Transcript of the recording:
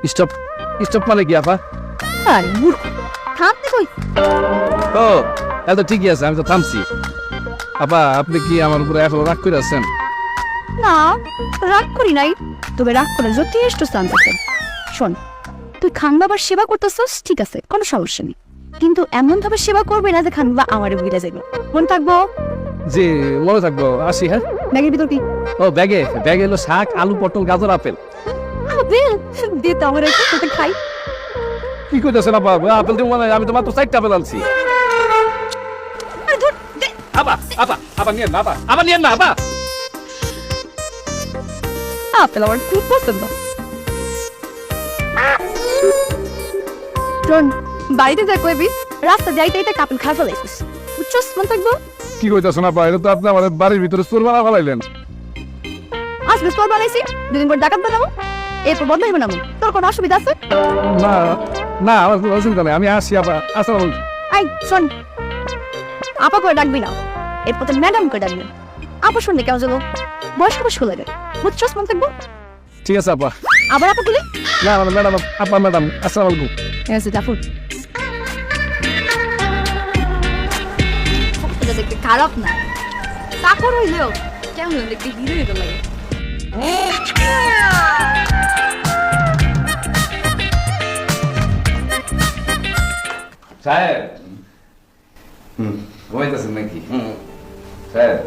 Stop stop মানে কি আপা? আরে মূর্খ, থামতে কই? ও এত ঠিকই আছে, আমি তো থামছি। আপা আপনি কি আমার উপরে এখনো রাগ করে আছেন? না, রাগ করি নাই, তবে রাগ করে যথেষ্ট স্থান থাকতেন। শোন, তুই খান বাবার সেবা করতেছস, ঠিক আছে, কোনো সমস্যা নেই, কিন্তু এমন ভাবে সেবা করবে না যে খান বাবা আমারে বুঝে যাবে। মন থাকবো? জি মনে থাকবো, আসি। হ্যাঁ, ব্যাগের ভিতর কি? ও ব্যাগে ব্যাগে এলো শাক, আলু, পটল, গাজর, আপেল। আপেল দে তো আমার একটু, তোকে খাই। কি কইতেছেন আপা? আপেল দিব মানে? আমি তো মাত্র 4টা আপেল আনছি। আরে ধুর, দে। আপা আপা আপা নিয়েন না, আপা আপা নিয়েন না, আপা। আপেল আমার খুব পছন্দ। শোন, বাড়িতে যা কইবি, রাস্তা যাইতে যাইতে কাপেল খাই ফেলাইছিস, বুঝছস? মন থাকবো? কি কইতেছেন আপা? এটা তো আপনি আমাদের বাড়ির ভিতরে চোর বানা ফেলাইলেন। আজকে স্টোর বানাইছি, দুদিন পর ডাকাত বানাবো, এরপর বন্ধ হইব না মন। তোর কোনো অসুবিধা আছে? না না, আমার কোনো অসুবিধা নেই, আমি আসি আপা। আসসালামু আলাইকুম। আই শোন, আপা করে ডাকবি না, এরপর তো ম্যাডাম করে ডাকবি। আপা শুনলে কেমন যাবো? বয়স্ক বয়স্ক লাগে, বুঝছস? মন থাকবো? ঠিক আছে আপা। আবার আপা বলি? না মানে ম্যাডাম, আপা ম্যাডাম, আসসালামু আলাইকুম। ঠিক আছে, জাফর। এটা দেখতে খারাপ না, চাকর হইলেও কেমন দেখতে হিরো হিরো লাগে। সাহেব ঘুমাইতেছেন নাকি? সাহেব